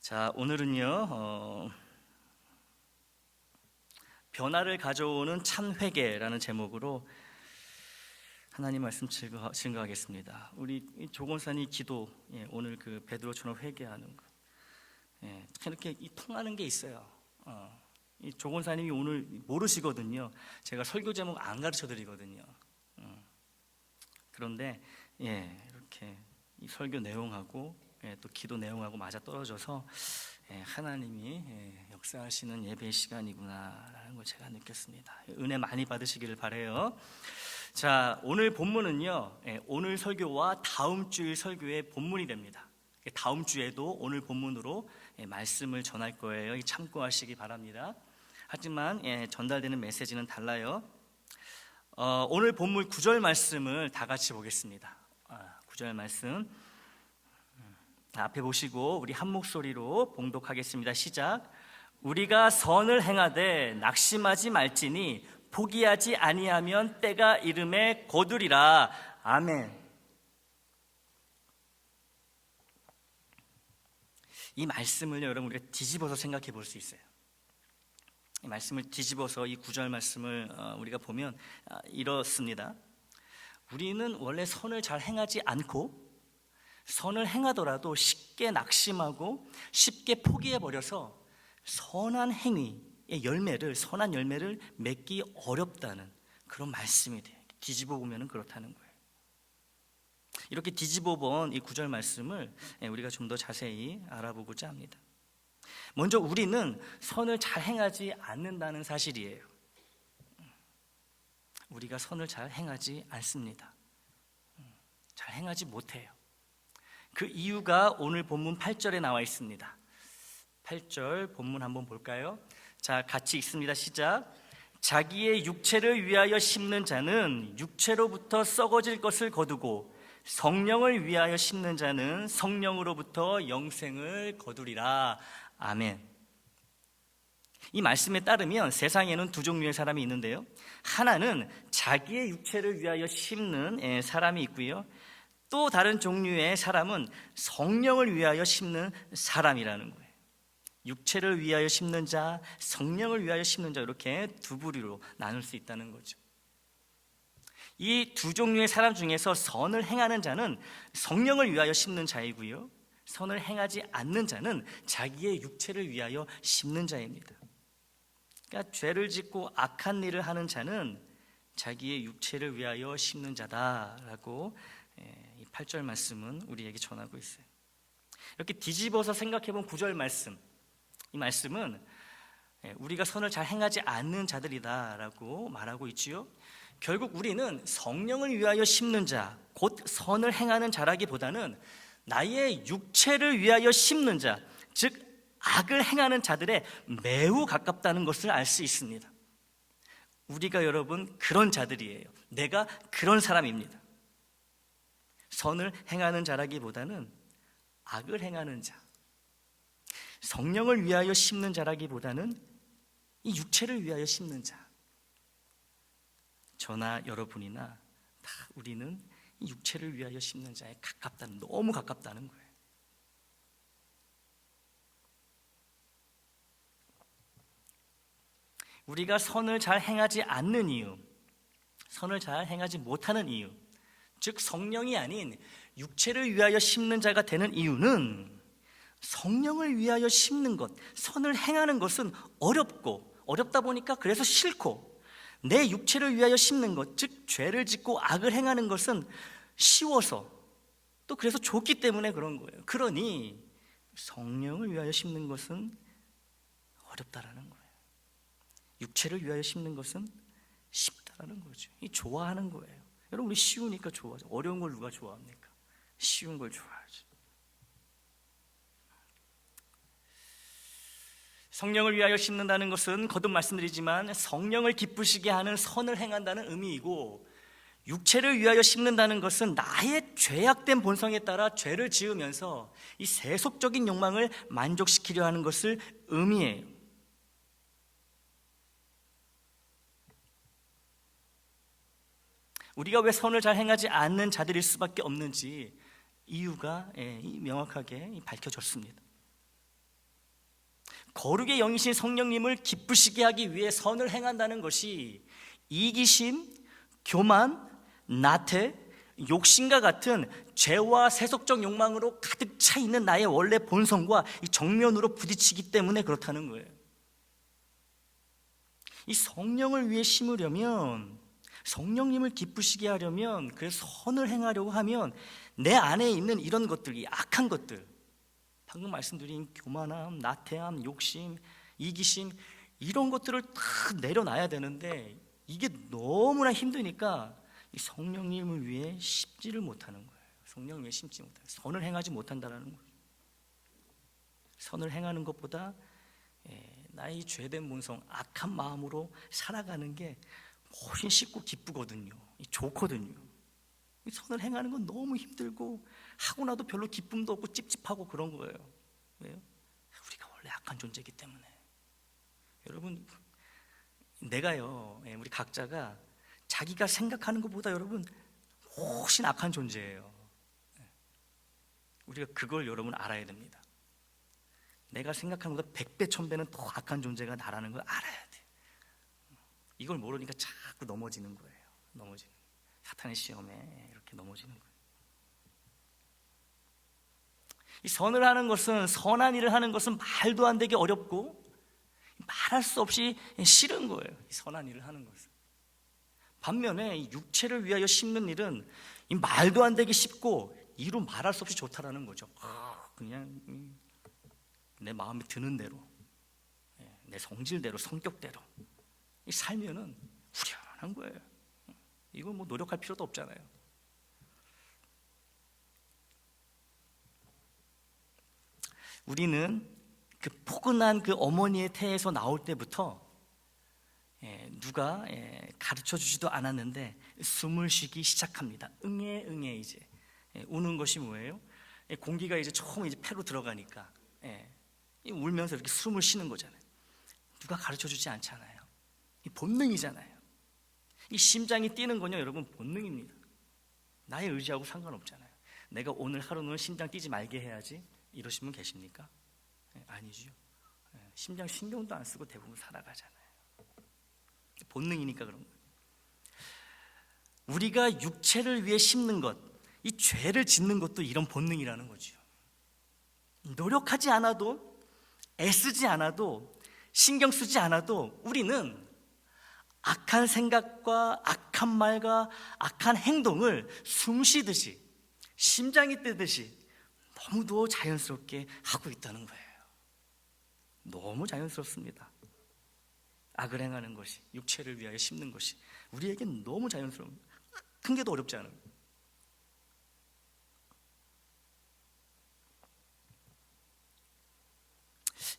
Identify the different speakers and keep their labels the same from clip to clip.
Speaker 1: 자, 오늘은요 변화를 가져오는 참 회개라는 제목으로 하나님 말씀 증거하겠습니다. 우리 조건사님 기도, 오늘 그 베드로처럼 회개하는 거, 이렇게 통하는 게 있어요. 이 조건사님이 오늘 모르시거든요. 제가 설교 제목 안 가르쳐 드리거든요. 그런데 이렇게 이 설교 내용하고 또 기도 내용하고 맞아 떨어져서 하나님이 역사하시는 예배 시간이구나라는 걸 제가 느꼈습니다. 은혜 많이 받으시기를 바라요. 자, 오늘 본문은요, 오늘 설교와 다음 주일 설교의 본문이 됩니다. 다음 주에도 오늘 본문으로 말씀을 전할 거예요. 참고하시기 바랍니다. 하지만 전달되는 메시지는 달라요. 오늘 본문 9절 말씀을 다 같이 보겠습니다. 9절 말씀 앞에 보시고 우리 한 목소리로 봉독하겠습니다. 시작. 우리가 선을 행하되 낙심하지 말지니 포기하지 아니하면 때가 이름에 거두리라. 아멘. 이 말씀을 여러분 우리가 뒤집어서 생각해 볼 수 있어요. 이 말씀을 뒤집어서 이 9절 말씀을 우리가 보면 이렇습니다. 우리는 원래 선을 잘 행하지 않고 선을 행하더라도 쉽게 낙심하고 쉽게 포기해버려서 선한 행위의 열매를, 선한 열매를 맺기 어렵다는 그런 말씀이 돼요. 뒤집어 보면 그렇다는 거예요. 이렇게 뒤집어 본 이 9절 말씀을 우리가 좀 더 자세히 알아보고자 합니다. 먼저 우리는 선을 잘 행하지 않는다는 사실이에요. 우리가 선을 잘 행하지 않습니다. 잘 행하지 못해요. 그 이유가 오늘 본문 8절에 나와 있습니다. 8절 본문 한번 볼까요? 자, 같이 읽습니다. 시작. 자기의 육체를 위하여 심는 자는 육체로부터 썩어질 것을 거두고 성령을 위하여 심는 자는 성령으로부터 영생을 거두리라. 아멘. 이 말씀에 따르면 세상에는 두 종류의 사람이 있는데요, 하나는 자기의 육체를 위하여 심는 사람이 있고요, 또 다른 종류의 사람은 성령을 위하여 심는 사람이라는 거예요. 육체를 위하여 심는 자, 성령을 위하여 심는 자, 이렇게 두 부류로 나눌 수 있다는 거죠. 이 두 종류의 사람 중에서 선을 행하는 자는 성령을 위하여 심는 자이고요, 선을 행하지 않는 자는 자기의 육체를 위하여 심는 자입니다. 그러니까 죄를 짓고 악한 일을 하는 자는 자기의 육체를 위하여 심는 자다라고 이 8절 말씀은 우리에게 전하고 있어요. 이렇게 뒤집어서 생각해본 9절 말씀, 이 말씀은 우리가 선을 잘 행하지 않는 자들이다라고 말하고 있지요. 결국 우리는 성령을 위하여 심는 자, 곧 선을 행하는 자라기보다는 나의 육체를 위하여 심는 자, 즉 악을 행하는 자들에 매우 가깝다는 것을 알 수 있습니다. 우리가 여러분 그런 자들이에요. 내가 그런 사람입니다. 선을 행하는 자라기보다는 악을 행하는 자, 성령을 위하여 심는 자라기보다는 이 육체를 위하여 심는 자, 저나 여러분이나 다 우리는 이 육체를 위하여 심는 자에 가깝다는, 너무 가깝다는 거예요. 우리가 선을 잘 행하지 않는 이유, 선을 잘 행하지 못하는 이유, 즉 성령이 아닌 육체를 위하여 심는 자가 되는 이유는 성령을 위하여 심는 것, 선을 행하는 것은 어렵다 보니까 그래서 싫고, 내 육체를 위하여 심는 것, 즉 죄를 짓고 악을 행하는 것은 쉬워서, 또 그래서 좋기 때문에 그런 거예요. 그러니 성령을 위하여 심는 것은 어렵다라는 거예요. 육체를 위하여 심는 것은 쉽다라는 거죠. 이 좋아하는 거예요. 여러분, 우리 쉬우니까 좋아하죠. 어려운 걸 누가 좋아합니까? 쉬운 걸 좋아하죠. 성령을 위하여 심는다는 것은 거듭 말씀드리지만 성령을 기쁘시게 하는 선을 행한다는 의미이고, 육체를 위하여 심는다는 것은 나의 죄악된 본성에 따라 죄를 지으면서 이 세속적인 욕망을 만족시키려 하는 것을 의미해요. 우리가 왜 선을 잘 행하지 않는 자들일 수밖에 없는지 이유가 명확하게 밝혀졌습니다. 거룩의 영이신 성령님을 기쁘시게 하기 위해 선을 행한다는 것이 이기심, 교만, 나태, 욕심과 같은 죄와 세속적 욕망으로 가득 차 있는 나의 원래 본성과 이 정면으로 부딪히기 때문에 그렇다는 거예요. 이 성령을 위해 심으려면, 성령님을 기쁘시게 하려면, 그래서 선을 행하려고 하면 내 안에 있는 이런 것들, 이 악한 것들, 방금 말씀드린 교만함, 나태함, 욕심, 이기심, 이런 것들을 다 내려놔야 되는데 이게 너무나 힘드니까 이 성령님을 위해 심지를 못하는 거예요. 성령을 위해 심지 못하는, 선을 행하지 못한다는 거예요. 선을 행하는 것보다 나의 죄된 본성, 악한 마음으로 살아가는 게 훨씬 쉽고 기쁘거든요. 좋거든요. 선을 행하는 건 너무 힘들고 하고 나도 별로 기쁨도 없고 찝찝하고 그런 거예요. 왜요? 우리가 원래 악한 존재이기 때문에. 여러분, 내가요, 우리 각자가 자기가 생각하는 것보다 여러분 훨씬 악한 존재예요. 우리가 그걸 여러분 알아야 됩니다. 내가 생각하는 것보다 100배, 1000배는 더 악한 존재가 나라는 걸 알아야 돼. 이걸 모르니까 자꾸 넘어지는 거예요. 넘어지는 거예요. 사탄의 시험에 이렇게 넘어지는 거예요. 이 선을 하는 것은, 선한 일을 하는 것은 말도 안 되게 어렵고 말할 수 없이 싫은 거예요. 이 선한 일을 하는 것은. 반면에 이 육체를 위하여 심는 일은 이 말도 안 되게 쉽고 이루 말할 수 없이 좋다라는 거죠. 그냥 내 마음에 드는 대로, 내 성질대로, 성격대로 이 살면은 후련한 거예요. 이거 뭐 노력할 필요도 없잖아요. 우리는 그 포근한 그 어머니의 태에서 나올 때부터 누가 가르쳐 주지도 않았는데 숨을 쉬기 시작합니다. 응애 이제 우는 것이 뭐예요? 공기가 이제 처음 이제 폐로 들어가니까 울면서 이렇게 숨을 쉬는 거잖아요. 누가 가르쳐 주지 않잖아요. 이 본능이잖아요. 이 심장이 뛰는 건요, 여러분 본능입니다. 나의 의지하고 상관없잖아요. 내가 오늘 하루는 심장 뛰지 말게 해야지 이러신 분 계십니까? 아니죠. 심장 신경도 안 쓰고 대부분 살아가잖아요. 본능이니까 그런 거예요. 우리가 육체를 위해 심는 것, 이 죄를 짓는 것도 이런 본능이라는 거죠. 노력하지 않아도, 애쓰지 않아도, 신경 쓰지 않아도 우리는 악한 생각과 악한 말과 악한 행동을 숨쉬듯이, 심장이 뛰듯이 너무도 자연스럽게 하고 있다는 거예요. 너무 자연스럽습니다. 악을 행하는 것이, 육체를 위하여 심는 것이 우리에겐 너무 자연스러운, 큰 게도 어렵지 않은 거예요.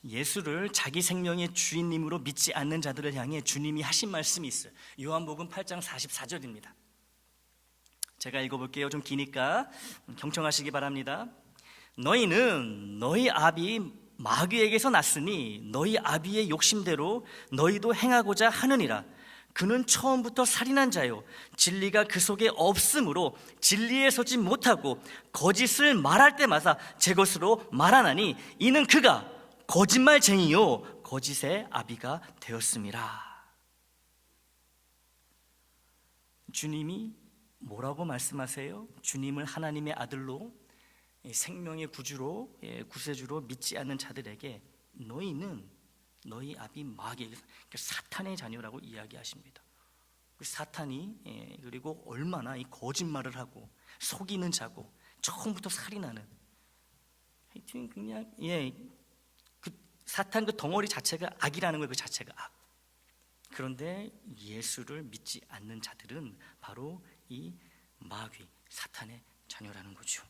Speaker 1: 예수를 자기 생명의 주인님으로 믿지 않는 자들을 향해 주님이 하신 말씀이 있어요. 요한복음 8장 44절입니다. 제가 읽어볼게요. 좀 기니까 경청하시기 바랍니다. 너희는 너희 아비 마귀에게서 났으니 너희 아비의 욕심대로 너희도 행하고자 하느니라. 그는 처음부터 살인한 자요, 진리가 그 속에 없으므로 진리에 서지 못하고 거짓을 말할 때마다 제 것으로 말하나니 이는 그가 거짓말쟁이요 거짓의 아비가 되었음이라. 주님이 뭐라고 말씀하세요? 주님을 하나님의 아들로, 생명의 구주로, 구세주로 믿지 않는 자들에게 너희는 너희 아비 마귀에게서, 사탄의 자녀라고 이야기하십니다. 사탄이 그리고 얼마나 이 거짓말을 하고 속이는 자고 처음부터 살인하는, 하여튼 그냥 그 사탄 그 덩어리 자체가 악이라는 거예요. 그 자체가 악. 그런데 예수를 믿지 않는 자들은 바로 이 마귀, 사탄의 자녀라는 거죠.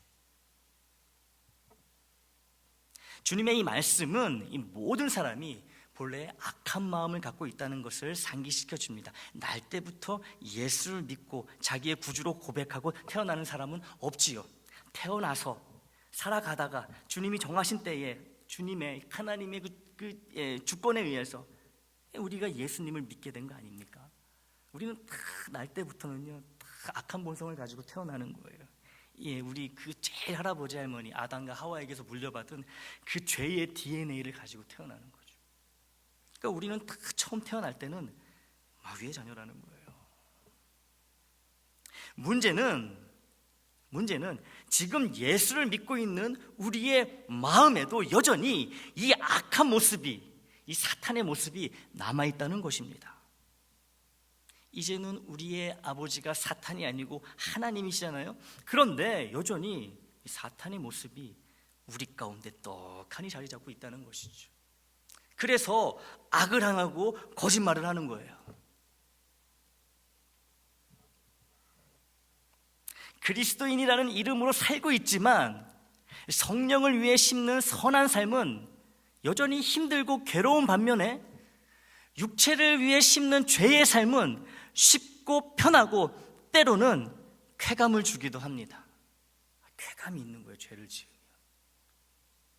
Speaker 1: 주님의 이 말씀은 이 모든 사람이 본래 악한 마음을 갖고 있다는 것을 상기시켜 줍니다. 날 때부터 예수를 믿고 자기의 구주로 고백하고 태어나는 사람은 없지요. 태어나서 살아가다가 주님이 정하신 때에 주님의, 하나님의 주권에 의해서 우리가 예수님을 믿게 된 거 아닙니까? 우리는 다 날 때부터는요, 다 악한 본성을 가지고 태어나는 거예요. 우리 그 제일 할아버지 할머니 아담과 하와에게서 물려받은 그 죄의 DNA를 가지고 태어나는 거죠. 그러니까 우리는 다 처음 태어날 때는 마귀의 자녀라는 거예요. 문제는 지금 예수를 믿고 있는 우리의 마음에도 여전히 이 악한 모습이, 이 사탄의 모습이 남아있다는 것입니다. 이제는 우리의 아버지가 사탄이 아니고 하나님이시잖아요. 그런데 여전히 이 사탄의 모습이 우리 가운데 떡하니 자리 잡고 있다는 것이죠. 그래서 악을 행하고 거짓말을 하는 거예요. 그리스도인이라는 이름으로 살고 있지만 성령을 위해 심는 선한 삶은 여전히 힘들고 괴로운 반면에 육체를 위해 심는 죄의 삶은 쉽고 편하고 때로는 쾌감을 주기도 합니다. 쾌감이 있는 거예요. 죄를 지으면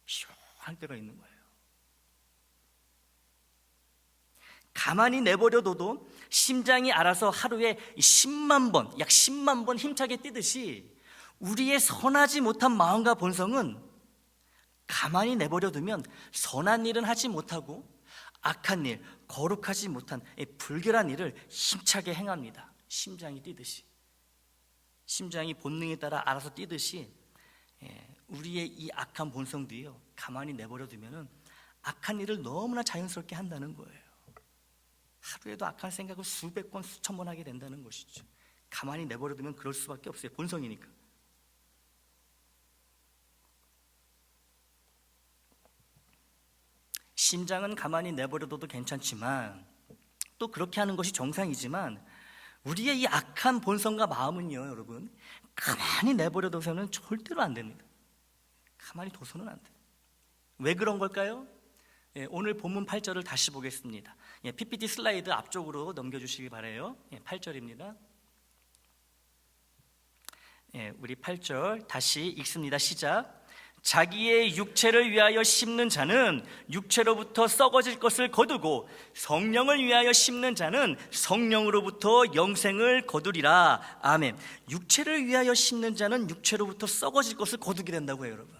Speaker 1: 시원할 때가 있는 거예요. 가만히 내버려둬도 심장이 알아서 하루에 10만 번, 약 10만 번 힘차게 뛰듯이 우리의 선하지 못한 마음과 본성은 가만히 내버려두면 선한 일은 하지 못하고 악한 일, 거룩하지 못한 불결한 일을 힘차게 행합니다. 심장이 뛰듯이, 심장이 본능에 따라 알아서 뛰듯이 우리의 이 악한 본성도요, 가만히 내버려두면 악한 일을 너무나 자연스럽게 한다는 거예요. 하루에도 악한 생각을 수백 번, 수천 번 하게 된다는 것이죠. 가만히 내버려두면 그럴 수밖에 없어요. 본성이니까. 심장은 가만히 내버려둬도 괜찮지만, 또 그렇게 하는 것이 정상이지만, 우리의 이 악한 본성과 마음은요, 여러분, 가만히 내버려둬서는 절대로 안 됩니다. 가만히 둬서는 안 돼요. 왜 그런 걸까요? 오늘 본문 8절을 다시 보겠습니다. PPT 슬라이드 앞쪽으로 넘겨주시기 바라요. 8절입니다. 우리 8절 다시 읽습니다. 시작. 자기의 육체를 위하여 심는 자는 육체로부터 썩어질 것을 거두고 성령을 위하여 심는 자는 성령으로부터 영생을 거두리라. 아멘. 육체를 위하여 심는 자는 육체로부터 썩어질 것을 거두게 된다고 해요, 여러분.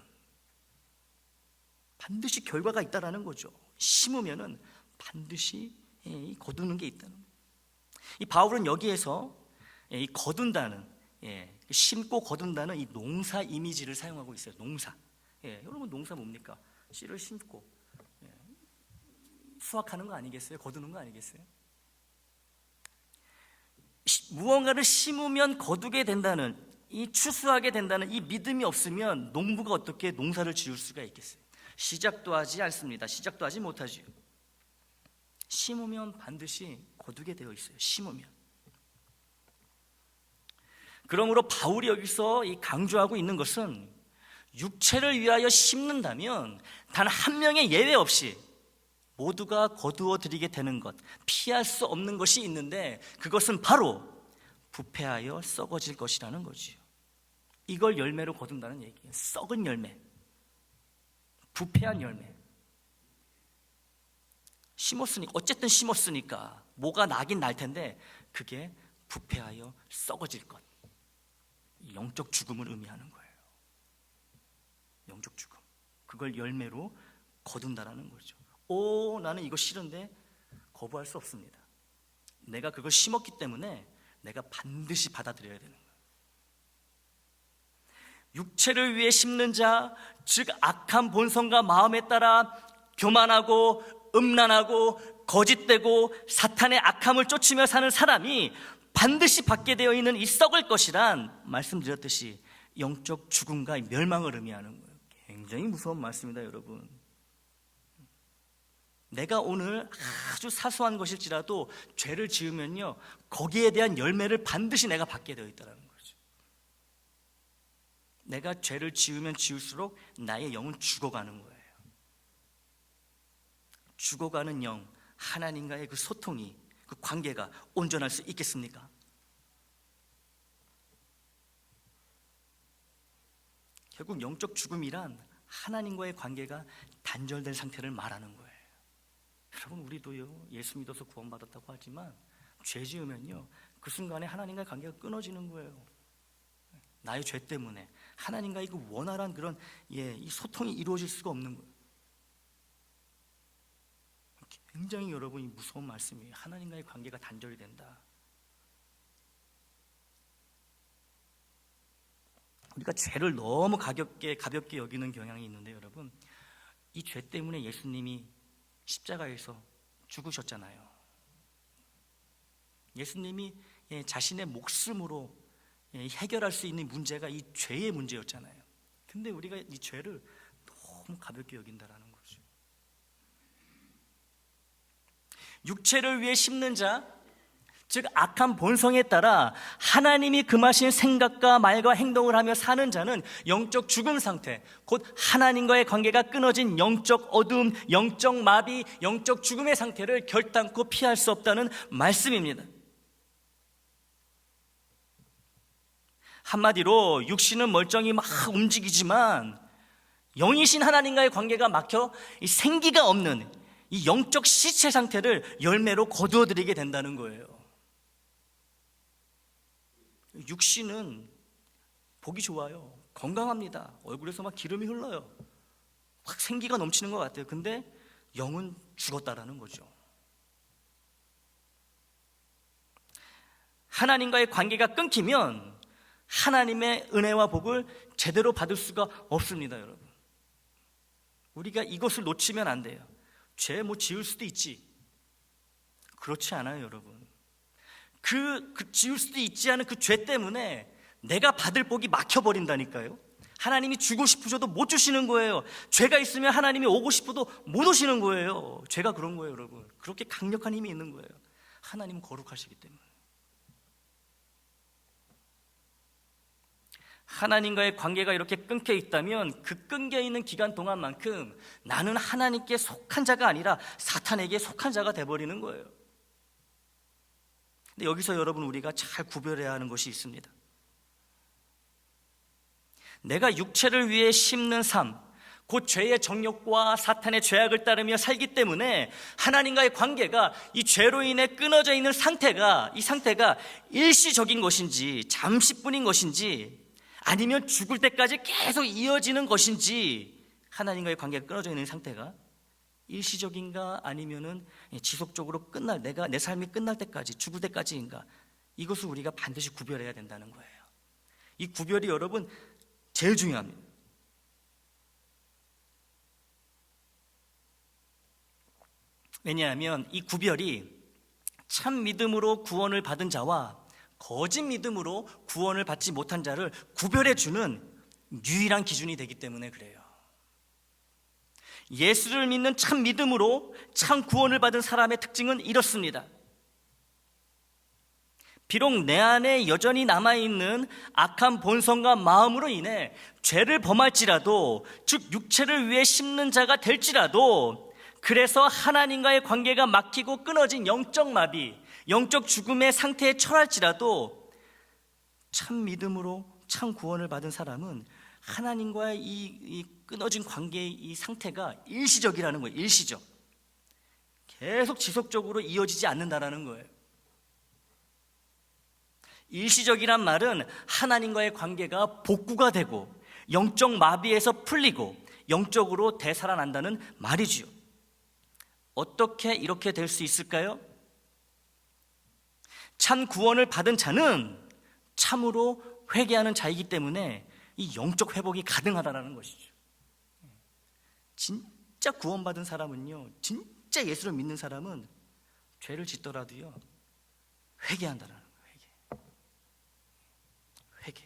Speaker 1: 반드시 결과가 있다라는 거죠. 심으면은 반드시 거두는 게 있다는 거예요. 이 바울은 여기에서 이 거둔다는, 심고 거둔다는 이 농사 이미지를 사용하고 있어요. 농사. 여러분, 농사 뭡니까? 씨를 심고 수확하는 거 아니겠어요? 거두는 거 아니겠어요? 무언가를 심으면 거두게 된다는, 이 추수하게 된다는 이 믿음이 없으면 농부가 어떻게 농사를 지을 수가 있겠어요? 시작도 하지 않습니다. 시작도 하지 못하지요. 심으면 반드시 거두게 되어 있어요. 심으면. 그러므로 바울이 여기서 강조하고 있는 것은 육체를 위하여 심는다면 단 한 명의 예외 없이 모두가 거두어 드리게 되는 것, 피할 수 없는 것이 있는데 그것은 바로 부패하여 썩어질 것이라는 거지요. 이걸 열매로 거둔다는 얘기예요. 썩은 열매, 부패한 열매. 어쨌든 심었으니까 뭐가 나긴 날 텐데 그게 부패하여 썩어질 것, 영적 죽음을 의미하는 거예요. 영적 죽음. 그걸 열매로 거둔다라는 거죠. 나는 이거 싫은데 거부할 수 없습니다. 내가 그걸 심었기 때문에 내가 반드시 받아들여야 되는 거예요. 육체를 위해 심는 자, 즉 악한 본성과 마음에 따라 교만하고 음란하고 거짓되고 사탄의 악함을 쫓으며 사는 사람이 반드시 받게 되어 있는 이 썩을 것이란, 말씀드렸듯이 영적 죽음과 멸망을 의미하는 거예요. 굉장히 무서운 말씀입니다, 여러분. 내가 오늘 아주 사소한 것일지라도 죄를 지으면요, 거기에 대한 열매를 반드시 내가 받게 되어 있다는 거죠. 내가 죄를 지으면 지을수록 나의 영은 죽어가는 거예요. 죽어가는 영, 하나님과의 그 소통이, 그 관계가 온전할 수 있겠습니까? 결국 영적 죽음이란 하나님과의 관계가 단절된 상태를 말하는 거예요. 여러분, 우리도요, 예수 믿어서 구원받았다고 하지만 죄 지으면요, 그 순간에 하나님과의 관계가 끊어지는 거예요. 나의 죄 때문에 하나님과의 그 원활한 그런 이 소통이 이루어질 수가 없는 거예요. 굉장히 여러분이 무서운 말씀이에요. 하나님과의 관계가 단절이 된다. 우리가 죄를 너무 가볍게 여기는 경향이 있는데 여러분, 이 죄 때문에 예수님이 십자가에서 죽으셨잖아요. 예수님이 자신의 목숨으로 해결할 수 있는 문제가 이 죄의 문제였잖아요. 근데 우리가 이 죄를 너무 가볍게 여긴다라는 거죠. 육체를 위해 심는 자, 즉 악한 본성에 따라 하나님이 금하신 생각과 말과 행동을 하며 사는 자는 영적 죽음 상태, 곧 하나님과의 관계가 끊어진 영적 어둠, 영적 마비, 영적 죽음의 상태를 결단코 피할 수 없다는 말씀입니다. 한마디로 육신은 멀쩡히 막 움직이지만 영이신 하나님과의 관계가 막혀 생기가 없는 이 영적 시체 상태를 열매로 거두어들이게 된다는 거예요. 육신은 보기 좋아요. 건강합니다. 얼굴에서 막 기름이 흘러요. 막 생기가 넘치는 것 같아요. 근데 영은 죽었다라는 거죠. 하나님과의 관계가 끊기면 하나님의 은혜와 복을 제대로 받을 수가 없습니다, 여러분. 우리가 이것을 놓치면 안 돼요. 죄 지을 수도 있지. 그렇지 않아요, 여러분. 그 지을 수도 있지 않은 그 죄 때문에 내가 받을 복이 막혀버린다니까요. 하나님이 주고 싶으셔도 못 주시는 거예요. 죄가 있으면 하나님이 오고 싶어도 못 오시는 거예요. 죄가 그런 거예요, 여러분. 그렇게 강력한 힘이 있는 거예요. 하나님은 거룩하시기 때문에. 하나님과의 관계가 이렇게 끊겨 있다면 그 끊겨 있는 기간 동안만큼 나는 하나님께 속한 자가 아니라 사탄에게 속한 자가 돼버리는 거예요. 근데 여기서 여러분, 우리가 잘 구별해야 하는 것이 있습니다. 내가 육체를 위해 심는 삶, 곧 죄의 정욕과 사탄의 죄악을 따르며 살기 때문에 하나님과의 관계가 이 죄로 인해 끊어져 있는 상태가, 이 상태가 일시적인 것인지 잠시뿐인 것인지 아니면 죽을 때까지 계속 이어지는 것인지, 하나님과의 관계가 끊어져 있는 상태가 일시적인가 아니면은 지속적으로 내 삶이 끝날 때까지, 죽을 때까지인가, 이것을 우리가 반드시 구별해야 된다는 거예요. 이 구별이 여러분 제일 중요합니다. 왜냐하면 이 구별이 참 믿음으로 구원을 받은 자와 거짓 믿음으로 구원을 받지 못한 자를 구별해 주는 유일한 기준이 되기 때문에 그래요. 예수를 믿는 참 믿음으로 참 구원을 받은 사람의 특징은 이렇습니다. 비록 내 안에 여전히 남아있는 악한 본성과 마음으로 인해 죄를 범할지라도, 즉 육체를 위해 심는 자가 될지라도, 그래서 하나님과의 관계가 막히고 끊어진 영적 마비, 영적 죽음의 상태에 처할지라도 참 믿음으로 참 구원을 받은 사람은 하나님과의 이 끊어진 관계의 이 상태가 일시적이라는 거예요. 일시적. 계속 지속적으로 이어지지 않는다라는 거예요. 일시적이란 말은 하나님과의 관계가 복구가 되고 영적 마비에서 풀리고 영적으로 되살아난다는 말이지요. 어떻게 이렇게 될 수 있을까요? 참 구원을 받은 자는 참으로 회개하는 자이기 때문에 이 영적 회복이 가능하다는 것이죠. 진짜 구원받은 사람은요, 진짜 예수를 믿는 사람은 죄를 짓더라도요 회개한다는 거예요. 회개.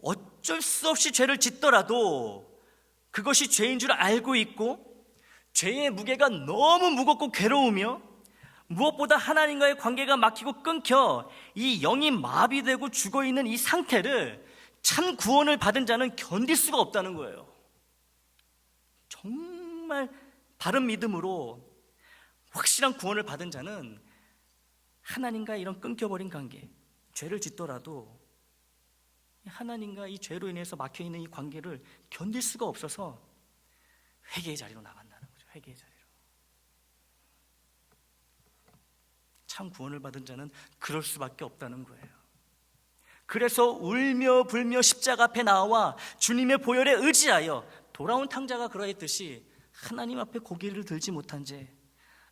Speaker 1: 어쩔 수 없이 죄를 짓더라도 그것이 죄인 줄 알고 있고 죄의 무게가 너무 무겁고 괴로우며 무엇보다 하나님과의 관계가 막히고 끊겨 이 영이 마비되고 죽어있는 이 상태를 참 구원을 받은 자는 견딜 수가 없다는 거예요. 정말 바른 믿음으로 확실한 구원을 받은 자는 하나님과 이런 끊겨버린 관계, 죄를 짓더라도 하나님과 이 죄로 인해서 막혀있는 이 관계를 견딜 수가 없어서 회개의 자리로 나간다는 거죠. 회개의 자리로. 참 구원을 받은 자는 그럴 수밖에 없다는 거예요. 그래서 울며 불며 십자가 앞에 나와 주님의 보혈에 의지하여 돌아온 탕자가 그러했듯이 하나님 앞에 고개를 들지 못한 죄,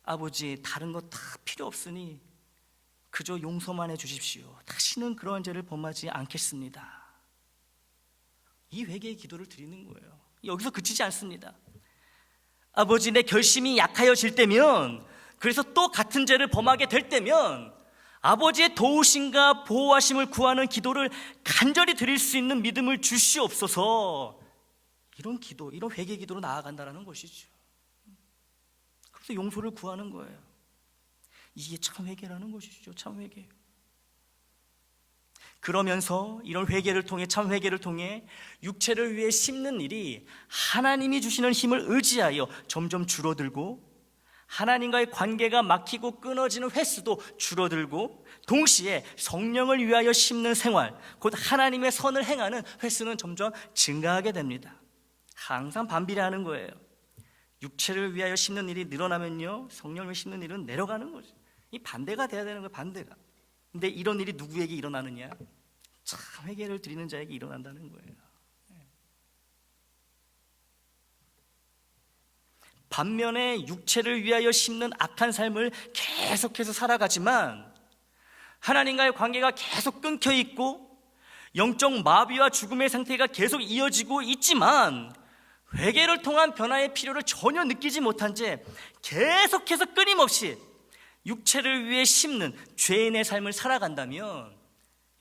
Speaker 1: 아버지 다른 거 다 필요 없으니 그저 용서만 해주십시오. 다시는 그런 죄를 범하지 않겠습니다. 이 회개의 기도를 드리는 거예요. 여기서 그치지 않습니다. 아버지, 내 결심이 약하여질 때면, 그래서 또 같은 죄를 범하게 될 때면 아버지의 도우심과 보호하심을 구하는 기도를 간절히 드릴 수 있는 믿음을 주시옵소서. 이런 기도, 이런 회개 기도로 나아간다는 것이죠. 그래서 용서를 구하는 거예요. 이게 참 회개라는 것이죠. 참 회개. 그러면서 이런 회개를 통해, 참 회개를 통해 육체를 위해 심는 일이 하나님이 주시는 힘을 의지하여 점점 줄어들고, 하나님과의 관계가 막히고 끊어지는 횟수도 줄어들고, 동시에 성령을 위하여 심는 생활, 곧 하나님의 선을 행하는 횟수는 점점 증가하게 됩니다. 항상 반비례하는 거예요. 육체를 위하여 심는 일이 늘어나면요, 성령을 심는 일은 내려가는 거죠. 이 반대가 돼야 되는 거예요. 반대가. 근데 이런 일이 누구에게 일어나느냐? 참 회개를 드리는 자에게 일어난다는 거예요. 반면에 육체를 위하여 심는 악한 삶을 계속해서 살아가지만 하나님과의 관계가 계속 끊겨 있고 영적 마비와 죽음의 상태가 계속 이어지고 있지만 회개를 통한 변화의 필요를 전혀 느끼지 못한 채 계속해서 끊임없이 육체를 위해 심는 죄인의 삶을 살아간다면,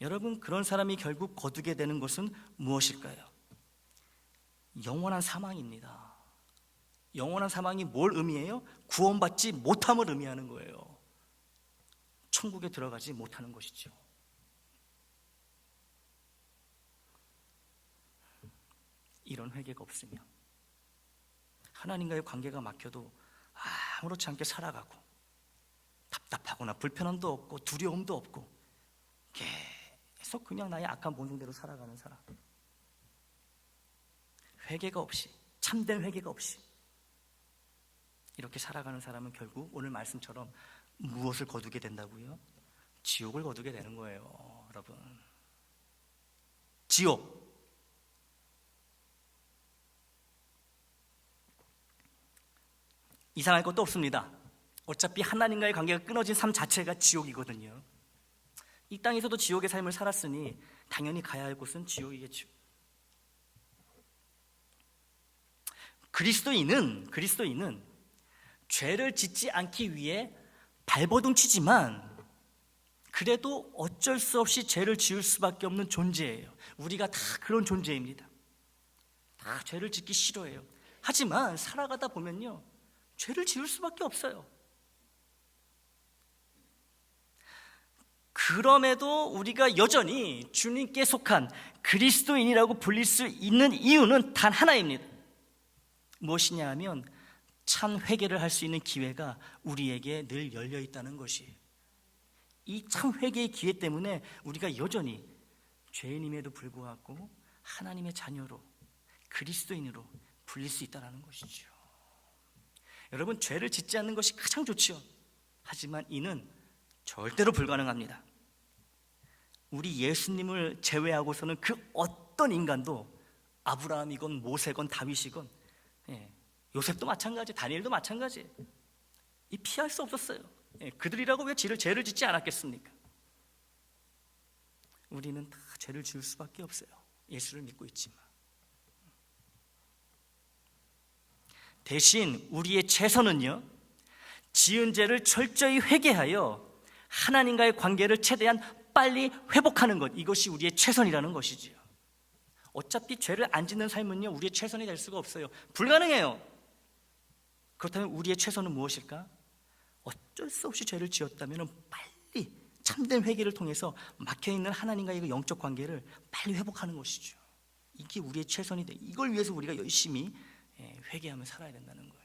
Speaker 1: 여러분, 그런 사람이 결국 거두게 되는 것은 무엇일까요? 영원한 사망입니다. 영원한 사망이 뭘 의미해요? 구원받지 못함을 의미하는 거예요. 천국에 들어가지 못하는 것이죠. 이런 회개가 없으면 하나님과의 관계가 막혀도 아무렇지 않게 살아가고, 답답하거나 불편함도 없고 두려움도 없고 계속 그냥 나의 악한 본성대로 살아가는 사람, 회개가 없이, 참된 회개가 없이 이렇게 살아가는 사람은 결국 오늘 말씀처럼 무엇을 거두게 된다고요? 지옥을 거두게 되는 거예요. 여러분, 지옥. 이상할 것도 없습니다. 어차피 하나님과의 관계가 끊어진 삶 자체가 지옥이거든요. 이 땅에서도 지옥의 삶을 살았으니 당연히 가야 할 곳은 지옥이겠죠. 그리스도인은 죄를 짓지 않기 위해 발버둥 치지만 그래도 어쩔 수 없이 죄를 지을 수밖에 없는 존재예요. 우리가 다 그런 존재입니다. 다 죄를 짓기 싫어해요. 하지만 살아가다 보면요, 죄를 지을 수밖에 없어요. 그럼에도 우리가 여전히 주님께 속한 그리스도인이라고 불릴 수 있는 이유는 단 하나입니다. 무엇이냐 하면 참 회개를 할 수 있는 기회가 우리에게 늘 열려 있다는 것이, 이 참 회개의 기회 때문에 우리가 여전히 죄인임에도 불구하고 하나님의 자녀로, 그리스도인으로 불릴 수 있다는 것이죠. 여러분, 죄를 짓지 않는 것이 가장 좋죠. 하지만 이는 절대로 불가능합니다. 우리 예수님을 제외하고서는 그 어떤 인간도, 아브라함이건 모세건 다윗이건 요셉도 마찬가지, 다니엘도 마찬가지, 이 피할 수 없었어요. 그들이라고 왜 죄를 짓지 않았겠습니까? 우리는 다 죄를 지을 수밖에 없어요. 예수를 믿고 있지만. 대신 우리의 최선은요, 지은 죄를 철저히 회개하여 하나님과의 관계를 최대한 빨리 회복하는 것, 이것이 우리의 최선이라는 것이지요. 어차피 죄를 안 짓는 삶은요, 우리의 최선이 될 수가 없어요. 불가능해요. 그렇다면 우리의 최선은 무엇일까? 어쩔 수 없이 죄를 지었다면 빨리 참된 회개를 통해서 막혀있는 하나님과의 그 영적 관계를 빨리 회복하는 것이죠. 이게 우리의 최선이 돼. 이걸 위해서 우리가 열심히 회개하며 살아야 된다는 거예요.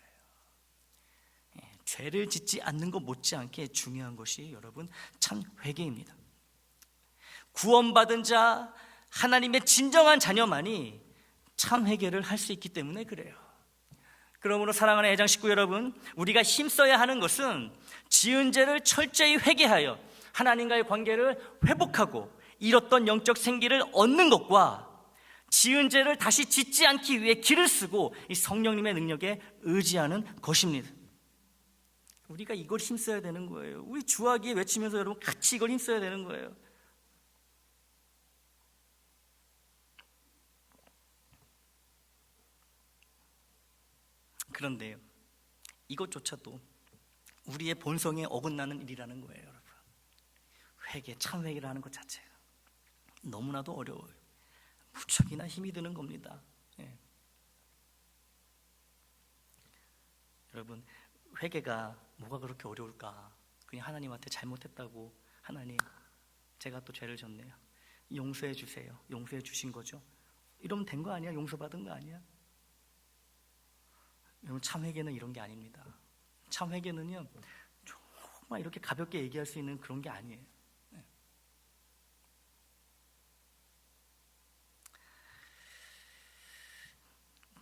Speaker 1: 죄를 짓지 않는 것 못지않게 중요한 것이 여러분 참 회개입니다. 구원받은 자, 하나님의 진정한 자녀만이 참 회개를 할 수 있기 때문에 그래요. 그러므로 사랑하는 애장 식구 여러분, 우리가 힘써야 하는 것은 지은 죄를 철저히 회개하여 하나님과의 관계를 회복하고 잃었던 영적 생기를 얻는 것과 지은 죄를 다시 짓지 않기 위해 길을 쓰고 이 성령님의 능력에 의지하는 것입니다. 우리가 이걸 힘써야 되는 거예요. 우리 주하기에 외치면서 여러분 같이 이걸 힘써야 되는 거예요. 그런데요, 이것조차도 우리의 본성에 어긋나는 일이라는 거예요, 여러분. 회개, 참 회개를 하는 것 자체가 너무나도 어려워요. 무척이나 힘이 드는 겁니다. 예. 여러분, 회개가 뭐가 그렇게 어려울까? 그냥 하나님한테 잘못했다고, 하나님 제가 또 죄를 졌네요, 용서해 주세요, 용서해 주신 거죠, 이러면 된 거 아니야? 용서받은 거 아니야? 여러분, 참 회개는 이런 게 아닙니다. 참 회개는요, 정말 이렇게 가볍게 얘기할 수 있는 그런 게 아니에요.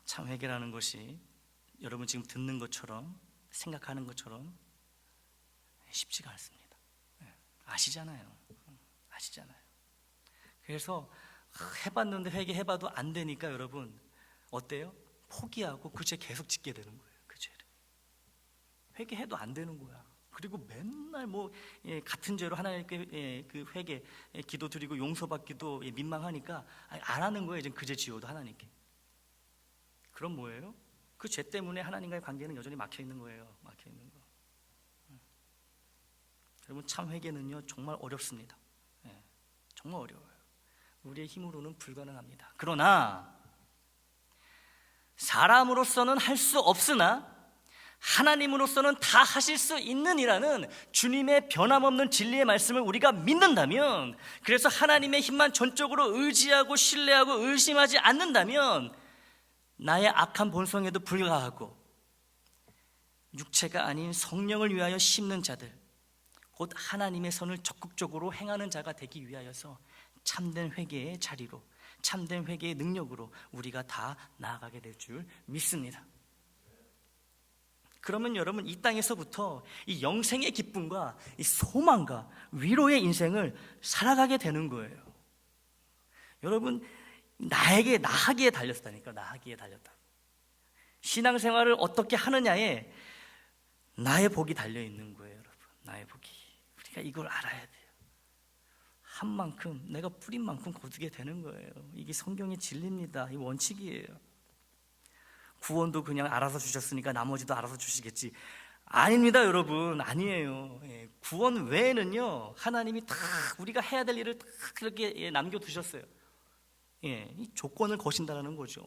Speaker 1: 참 회개라는 것이 여러분 지금 듣는 것처럼, 생각하는 것처럼 쉽지가 않습니다. 아시잖아요. 아시잖아요. 그래서 해봤는데 회개해봐도 안 되니까 여러분 어때요? 포기하고 그 죄 계속 짓게 되는 거예요. 그 죄를 회개해도 안 되는 거야. 그리고 맨날 같은 죄로 하나님께 그 회개 기도 드리고 용서받기도 민망하니까 안 하는 거예요. 이제 그 죄 지어도 하나님께. 그럼 뭐예요? 그 죄 때문에 하나님과의 관계는 여전히 막혀 있는 거예요. 막혀 있는 거. 여러분, 참 회개는요 정말 어렵습니다. 정말 어려워요. 우리의 힘으로는 불가능합니다. 그러나 사람으로서는 할 수 없으나 하나님으로서는 다 하실 수 있는 이라는 주님의 변함없는 진리의 말씀을 우리가 믿는다면, 그래서 하나님의 힘만 전적으로 의지하고 신뢰하고 의심하지 않는다면 나의 악한 본성에도 불과하고 육체가 아닌 성령을 위하여 심는 자들, 곧 하나님의 선을 적극적으로 행하는 자가 되기 위하여서 참된 회개의 자리로, 참된 회개의 능력으로 우리가 다 나아가게 될 줄 믿습니다. 그러면 여러분, 이 땅에서부터 이 영생의 기쁨과 이 소망과 위로의 인생을 살아가게 되는 거예요. 여러분, 나하기에 달렸다니까. 나하기에 달렸다. 신앙생활을 어떻게 하느냐에 나의 복이 달려있는 거예요, 여러분. 나의 복이. 우리가 이걸 알아야 돼요. 한 만큼, 내가 뿌린 만큼 거두게 되는 거예요. 이게 성경의 진리입니다. 이 원칙이에요. 구원도 그냥 알아서 주셨으니까 나머지도 알아서 주시겠지. 아닙니다, 여러분. 아니에요. 구원 외에는요, 하나님이 다 우리가 해야 될 일을 다 그렇게 남겨두셨어요. 이 조건을 거신다라는 거죠.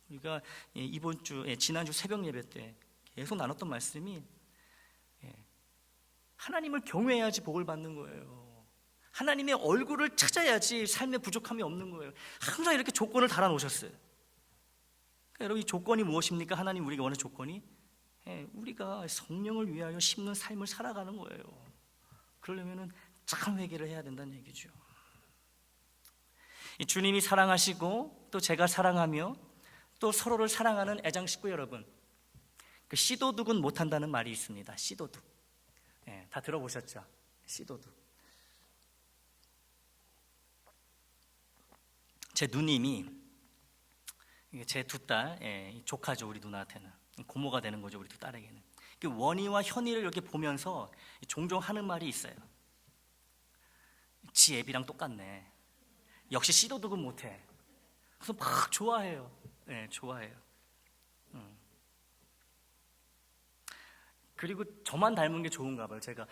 Speaker 1: 우리가 이번 주, 지난주 새벽 예배 때 계속 나눴던 말씀이 하나님을 경외해야지 복을 받는 거예요. 하나님의 얼굴을 찾아야지 삶에 부족함이 없는 거예요. 항상 이렇게 조건을 달아놓으셨어요. 그러니까 여러분, 이 조건이 무엇입니까? 하나님 우리가 원하는 조건이 우리가 성령을 위하여 심는 삶을 살아가는 거예요. 그러려면 참 회개를 해야 된다는 얘기죠. 주님이 사랑하시고 또 제가 사랑하며 또 서로를 사랑하는 애장 식구 여러분, 그 씨도둑은 못한다는 말이 있습니다. 씨도둑. 다 들어보셨죠? 씨도둑. 제 누님이, 제 두 딸, 조카죠. 우리 누나한테는 고모가 되는 거죠. 우리 두 딸에게는. 원희와 현희를 이렇게 보면서 종종 하는 말이 있어요. 지 애비랑 똑같네. 역시 씨도둑은 못해. 그래서 막 좋아해요. 좋아해요. 그리고 저만 닮은 게 좋은가 봐요. 제가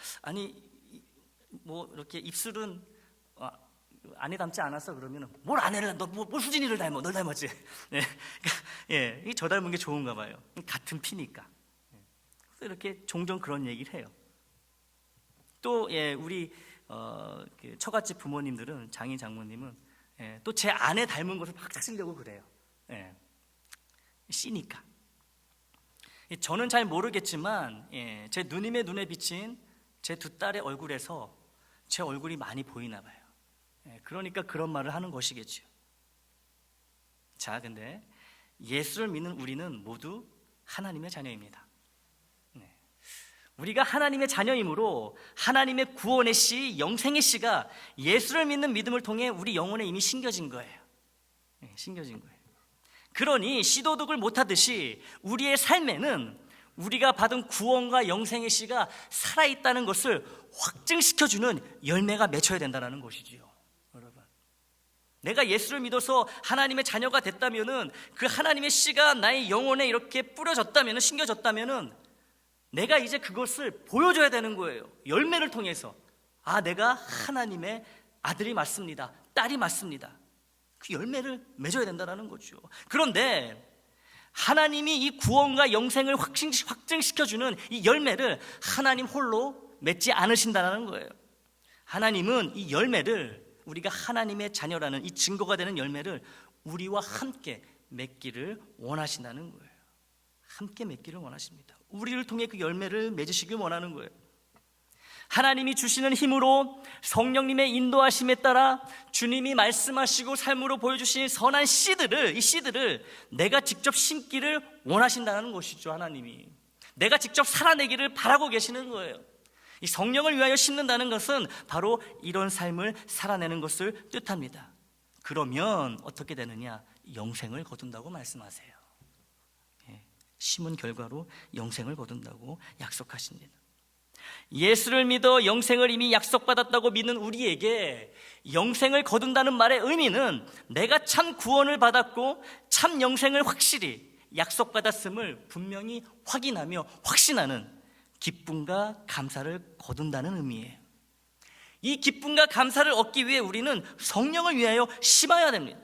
Speaker 1: 이렇게 입술은 아내 닮지 않았어 그러면 뭘 아내를, 뭘 수진이를 닮아, 널 닮았지. 그러니까, 저 닮은 게 좋은가 봐요. 같은 피니까. 그래서 이렇게 종종 그런 얘기를 해요. 또 우리 처갓집 부모님들은, 장인 장모님은 또 제 아내 닮은 것을 막 찾으려고 그래요. 씨니까. 저는 잘 모르겠지만 제 누님의 눈에 비친 제 두 딸의 얼굴에서 제 얼굴이 많이 보이나 봐요. 그러니까 그런 말을 하는 것이겠죠. 자, 근데 예수를 믿는 우리는 모두 하나님의 자녀입니다. 우리가 하나님의 자녀이므로 하나님의 구원의 씨, 영생의 씨가 예수를 믿는 믿음을 통해 우리 영혼에 이미 심겨진 거예요. 심겨진 거예요. 그러니 씨도득을 못하듯이 우리의 삶에는 우리가 받은 구원과 영생의 씨가 살아있다는 것을 확증시켜주는 열매가 맺혀야 된다는 것이지요. 여러분, 내가 예수를 믿어서 하나님의 자녀가 됐다면은, 그 하나님의 씨가 나의 영혼에 이렇게 뿌려졌다면은, 심겨졌다면은 내가 이제 그것을 보여줘야 되는 거예요. 열매를 통해서. 아, 내가 하나님의 아들이 맞습니다, 딸이 맞습니다. 그 열매를 맺어야 된다는 거죠. 그런데 하나님이 이 구원과 영생을 확증시켜주는 이 열매를 하나님 홀로 맺지 않으신다는 거예요. 하나님은 이 열매를, 우리가 하나님의 자녀라는 이 증거가 되는 열매를 우리와 함께 맺기를 원하신다는 거예요. 함께 맺기를 원하십니다. 우리를 통해 그 열매를 맺으시길 원하는 거예요. 하나님이 주시는 힘으로 성령님의 인도하심에 따라 주님이 말씀하시고 삶으로 보여주신 선한 씨들을, 이 씨들을 내가 직접 심기를 원하신다는 것이죠. 하나님이 내가 직접 살아내기를 바라고 계시는 거예요. 이 성령을 위하여 심는다는 것은 바로 이런 삶을 살아내는 것을 뜻합니다. 그러면 어떻게 되느냐? 영생을 거둔다고 말씀하세요. 심은 결과로 영생을 거둔다고 약속하십니다. 예수를 믿어 영생을 이미 약속받았다고 믿는 우리에게 영생을 거둔다는 말의 의미는 내가 참 구원을 받았고 참 영생을 확실히 약속받았음을 분명히 확인하며 확신하는 기쁨과 감사를 거둔다는 의미예요. 이 기쁨과 감사를 얻기 위해 우리는 성령을 위하여 심어야 됩니다.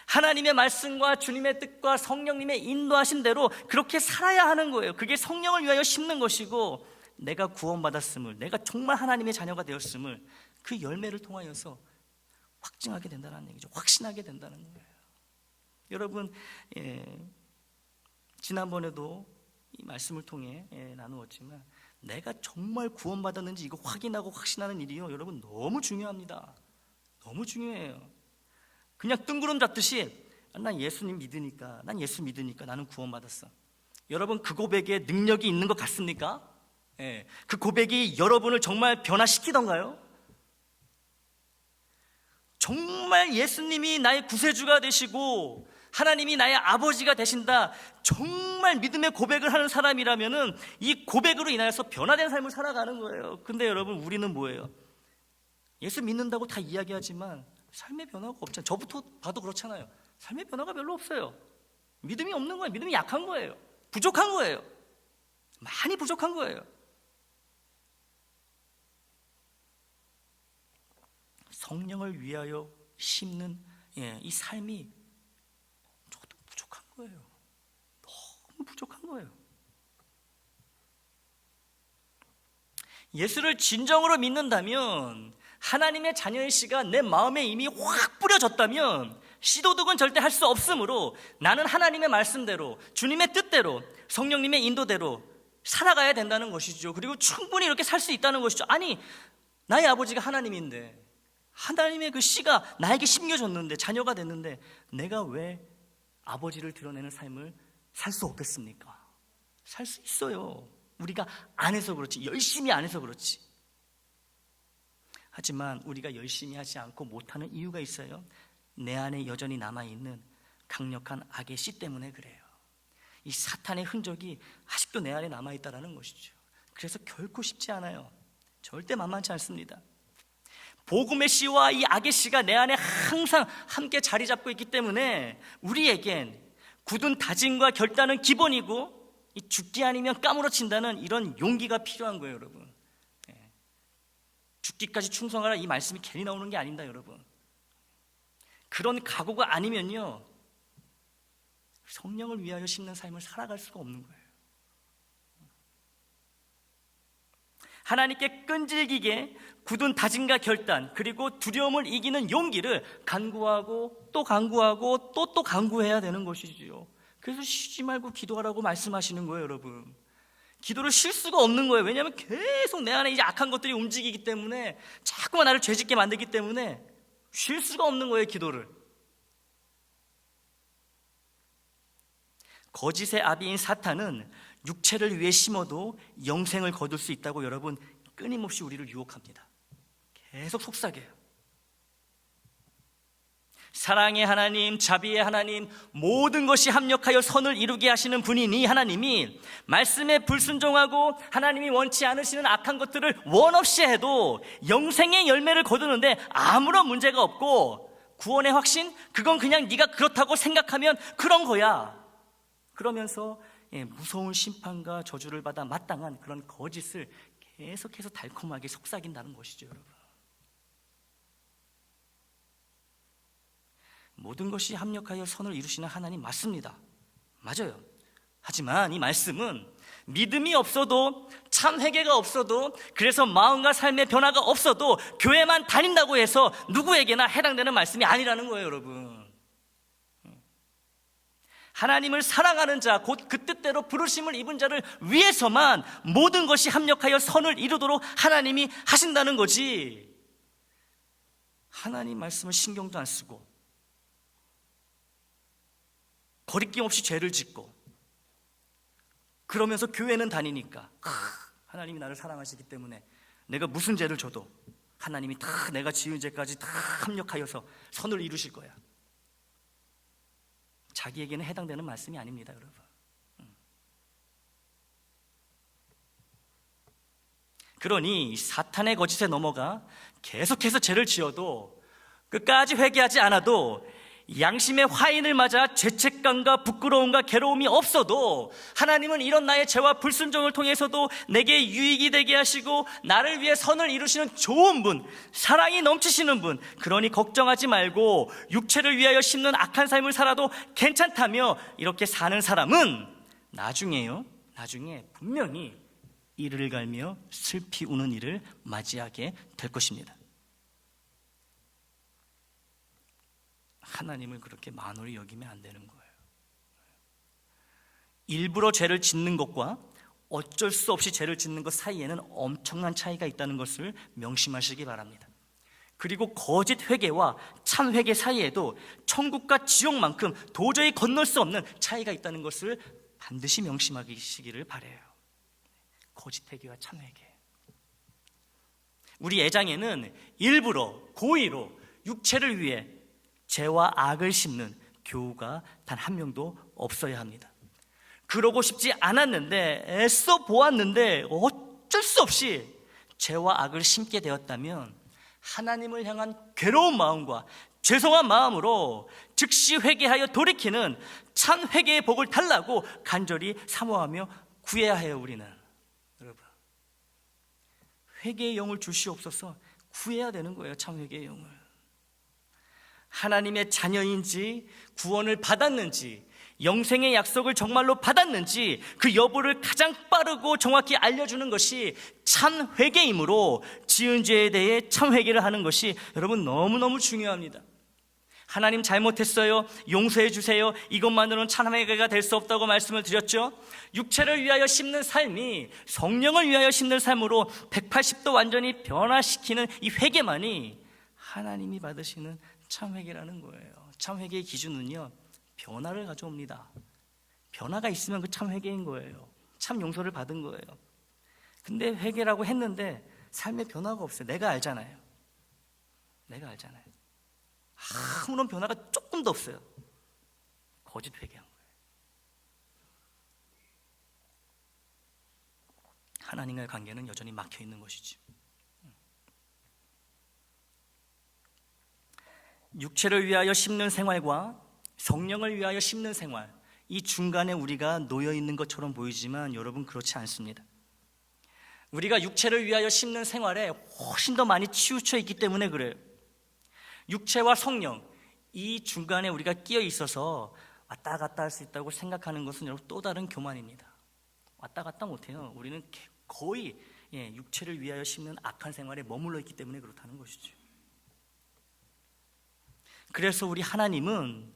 Speaker 1: 하나님의 말씀과 주님의 뜻과 성령님의 인도하신 대로 그렇게 살아야 하는 거예요. 그게 성령을 위하여 심는 것이고, 내가 구원받았음을, 내가 정말 하나님의 자녀가 되었음을 그 열매를 통하여서 확증하게 된다는 얘기죠. 확신하게 된다는 거예요. 여러분, 지난번에도 이 말씀을 통해 나누었지만, 내가 정말 구원받았는지 이거 확인하고 확신하는 일이요, 여러분, 너무 중요합니다. 너무 중요해요. 그냥 뜬구름 잡듯이 난 예수님 믿으니까, 난 예수 믿으니까 나는 구원받았어. 여러분, 그 고백에 능력이 있는 것 같습니까? 그 고백이 여러분을 정말 변화시키던가요? 정말 예수님이 나의 구세주가 되시고 하나님이 나의 아버지가 되신다, 정말 믿음의 고백을 하는 사람이라면은 이 고백으로 인하여서 변화된 삶을 살아가는 거예요. 근데 여러분, 우리는 뭐예요? 예수 믿는다고 다 이야기하지만 삶의 변화가 없잖아요. 저부터 봐도 그렇잖아요. 삶의 변화가 별로 없어요. 믿음이 없는 거예요. 믿음이 약한 거예요. 부족한 거예요. 많이 부족한 거예요. 성령을 위하여 심는 이 삶이 저도 부족한 거예요. 너무 부족한 거예요. 예수를 진정으로 믿는다면, 하나님의 자녀의 씨가 내 마음에 이미 확 뿌려졌다면 씨도득은 절대 할 수 없으므로 나는 하나님의 말씀대로, 주님의 뜻대로, 성령님의 인도대로 살아가야 된다는 것이죠. 그리고 충분히 이렇게 살 수 있다는 것이죠. 아니, 나의 아버지가 하나님인데, 하나님의 그 씨가 나에게 심겨졌는데, 자녀가 됐는데 내가 왜 아버지를 드러내는 삶을 살 수 없겠습니까? 살 수 있어요. 우리가 안 해서 그렇지, 열심히 안 해서 그렇지. 하지만 우리가 열심히 하지 않고 못하는 이유가 있어요. 내 안에 여전히 남아있는 강력한 악의 씨 때문에 그래요. 이 사탄의 흔적이 아직도 내 안에 남아있다는 것이죠. 그래서 결코 쉽지 않아요. 절대 만만치 않습니다. 복음의 씨와 이 악의 씨가 내 안에 항상 함께 자리 잡고 있기 때문에 우리에겐 굳은 다짐과 결단은 기본이고, 이 죽기 아니면 까무러친다는 이런 용기가 필요한 거예요, 여러분. 죽기까지 충성하라, 이 말씀이 괜히 나오는 게 아닙니다, 여러분. 그런 각오가 아니면요, 성령을 위하여 심는 삶을 살아갈 수가 없는 거예요. 하나님께 끈질기게 굳은 다짐과 결단, 그리고 두려움을 이기는 용기를 간구하고 또 간구하고 또 간구해야 되는 것이지요. 그래서 쉬지 말고 기도하라고 말씀하시는 거예요, 여러분. 기도를 쉴 수가 없는 거예요. 왜냐하면 계속 내 안에 이제 악한 것들이 움직이기 때문에, 자꾸만 나를 죄짓게 만들기 때문에 쉴 수가 없는 거예요, 기도를. 거짓의 아비인 사탄은 육체를 위해 심어도 영생을 거둘 수 있다고 여러분 끊임없이 우리를 유혹합니다. 계속 속삭여요. 사랑의 하나님, 자비의 하나님, 모든 것이 합력하여 선을 이루게 하시는 분이니 하나님이 말씀에 불순종하고 하나님이 원치 않으시는 악한 것들을 원 없이 해도 영생의 열매를 거두는데 아무런 문제가 없고, 구원의 확신? 그건 그냥 네가 그렇다고 생각하면 그런 거야. 그러면서 무서운 심판과 저주를 받아 마땅한 그런 거짓을 계속해서 달콤하게 속삭인다는 것이죠, 여러분. 모든 것이 합력하여 선을 이루시는 하나님 맞습니다. 맞아요. 하지만 이 말씀은 믿음이 없어도, 참 회개가 없어도, 그래서 마음과 삶의 변화가 없어도 교회만 다닌다고 해서 누구에게나 해당되는 말씀이 아니라는 거예요, 여러분. 하나님을 사랑하는 자, 곧 그 뜻대로 부르심을 입은 자를 위해서만 모든 것이 합력하여 선을 이루도록 하나님이 하신다는 거지, 하나님 말씀을 신경도 안 쓰고 거리낌 없이 죄를 짓고 그러면서 교회는 다니니까 하나님이 나를 사랑하시기 때문에 내가 무슨 죄를 져도 하나님이 다 내가 지은 죄까지 다 합력하여서 선을 이루실 거야. 자기에게는 해당되는 말씀이 아닙니다, 여러분. 그러니 사탄의 거짓에 넘어가 계속해서 죄를 지어도, 끝까지 회개하지 않아도, 양심의 화인을 맞아 죄책감과 부끄러움과 괴로움이 없어도 하나님은 이런 나의 죄와 불순종을 통해서도 내게 유익이 되게 하시고 나를 위해 선을 이루시는 좋은 분, 사랑이 넘치시는 분, 그러니 걱정하지 말고 육체를 위하여 심는 악한 삶을 살아도 괜찮다며 이렇게 사는 사람은 나중에 분명히 이를 갈며 슬피 우는 일을 맞이하게 될 것입니다. 하나님을 그렇게 만홀히 여기면 안 되는 거예요. 일부러 죄를 짓는 것과 어쩔 수 없이 죄를 짓는 것 사이에는 엄청난 차이가 있다는 것을 명심하시기 바랍니다. 그리고 거짓 회개와 참 회개 사이에도 천국과 지옥만큼 도저히 건널 수 없는 차이가 있다는 것을 반드시 명심하시기를 바라요. 거짓 회개와 참 회개. 우리 애장에는 일부러 고의로 육체를 위해 죄와 악을 심는 교우가 단 한 명도 없어야 합니다. 그러고 싶지 않았는데 애써 보았는데 어쩔 수 없이 죄와 악을 심게 되었다면 하나님을 향한 괴로운 마음과 죄송한 마음으로 즉시 회개하여 돌이키는 참 회개의 복을 달라고 간절히 사모하며 구해야 해요. 우리는 여러분, 회개의 영을 주시옵소서. 구해야 되는 거예요, 참 회개의 영을. 하나님의 자녀인지 구원을 받았는지, 영생의 약속을 정말로 받았는지 그 여부를 가장 빠르고 정확히 알려주는 것이 참 회개이므로 지은 죄에 대해 참 회개를 하는 것이 여러분 너무너무 중요합니다. 하나님 잘못했어요, 용서해 주세요, 이것만으로는 참 회개가 될 수 없다고 말씀을 드렸죠. 육체를 위하여 심는 삶이 성령을 위하여 심는 삶으로 180도 완전히 변화시키는 이 회개만이 하나님이 받으시는 참 회개라는 거예요. 참 회개의 기준은요, 변화를 가져옵니다. 변화가 있으면 그 참 회개인 거예요. 참 용서를 받은 거예요. 근데 회개라고 했는데 삶에 변화가 없어요. 내가 알잖아요. 아무런 변화가 조금도 없어요. 거짓 회개한 거예요. 하나님과의 관계는 여전히 막혀 있는 것이죠. 육체를 위하여 심는 생활과 성령을 위하여 심는 생활, 이 중간에 우리가 놓여 있는 것처럼 보이지만 여러분 그렇지 않습니다. 우리가 육체를 위하여 심는 생활에 훨씬 더 많이 치우쳐 있기 때문에 그래요. 육체와 성령, 이 중간에 우리가 끼어 있어서 왔다 갔다 할 수 있다고 생각하는 것은 여러분 또 다른 교만입니다. 왔다 갔다 못해요. 우리는 거의 육체를 위하여 심는 악한 생활에 머물러 있기 때문에 그렇다는 것이죠. 그래서 우리 하나님은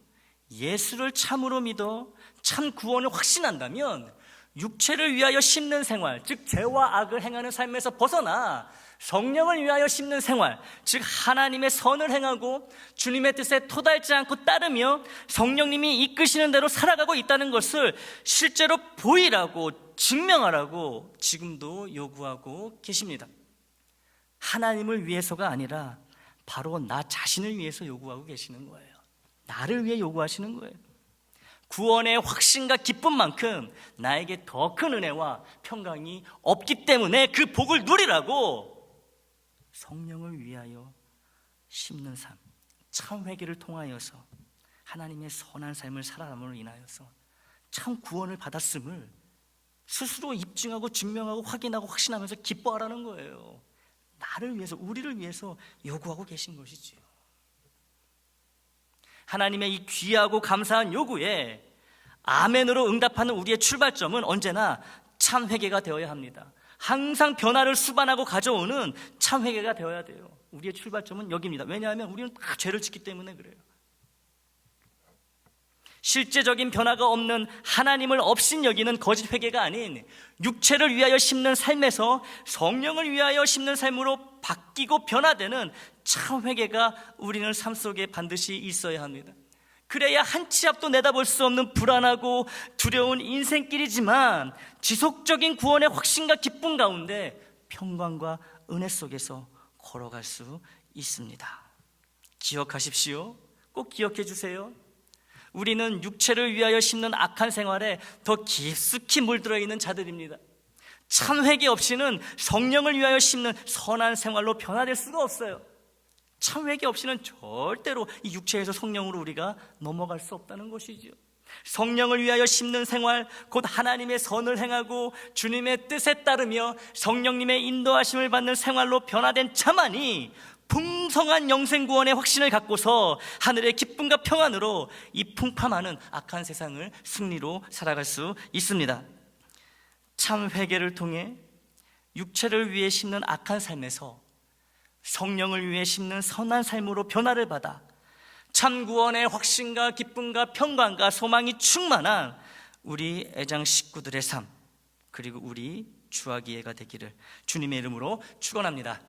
Speaker 1: 예수를 참으로 믿어 참 구원을 확신한다면 육체를 위하여 심는 생활, 즉 죄와 악을 행하는 삶에서 벗어나 성령을 위하여 심는 생활, 즉 하나님의 선을 행하고 주님의 뜻에 토달지 않고 따르며 성령님이 이끄시는 대로 살아가고 있다는 것을 실제로 보이라고, 증명하라고 지금도 요구하고 계십니다. 하나님을 위해서가 아니라 바로 나 자신을 위해서 요구하고 계시는 거예요. 나를 위해 요구하시는 거예요. 구원의 확신과 기쁨만큼 나에게 더 큰 은혜와 평강이 없기 때문에 그 복을 누리라고 성령을 위하여 심는 삶, 참 회개를 통하여서 하나님의 선한 삶을 살아남으로 인하여서 참 구원을 받았음을 스스로 입증하고 증명하고 확인하고 확신하면서 기뻐하라는 거예요. 나를 위해서, 우리를 위해서 요구하고 계신 것이지요. 하나님의 이 귀하고 감사한 요구에 아멘으로 응답하는 우리의 출발점은 언제나 참 회개가 되어야 합니다. 항상 변화를 수반하고 가져오는 참 회개가 되어야 돼요. 우리의 출발점은 여기입니다. 왜냐하면 우리는 다 죄를 짓기 때문에 그래요. 실제적인 변화가 없는 하나님을 업신여기는 거짓 회개가 아닌 육체를 위하여 심는 삶에서 성령을 위하여 심는 삶으로 바뀌고 변화되는 참 회개가 우리는 삶 속에 반드시 있어야 합니다. 그래야 한 치 앞도 내다볼 수 없는 불안하고 두려운 인생길이지만 지속적인 구원의 확신과 기쁨 가운데 평강과 은혜 속에서 걸어갈 수 있습니다. 기억하십시오. 꼭 기억해 주세요. 우리는 육체를 위하여 심는 악한 생활에 더 깊숙이 물들어 있는 자들입니다. 참 회개 없이는 성령을 위하여 심는 선한 생활로 변화될 수가 없어요. 참 회개 없이는 절대로 이 육체에서 성령으로 우리가 넘어갈 수 없다는 것이죠. 성령을 위하여 심는 생활, 곧 하나님의 선을 행하고 주님의 뜻에 따르며 성령님의 인도하심을 받는 생활로 변화된 자만이 풍성한 영생구원의 확신을 갖고서 하늘의 기쁨과 평안으로 이 풍파많은 악한 세상을 승리로 살아갈 수 있습니다. 참 회개를 통해 육체를 위해 심는 악한 삶에서 성령을 위해 심는 선한 삶으로 변화를 받아 참 구원의 확신과 기쁨과 평강과 소망이 충만한 우리 애장 식구들의 삶, 그리고 우리 주하기회가 되기를 주님의 이름으로 축원합니다.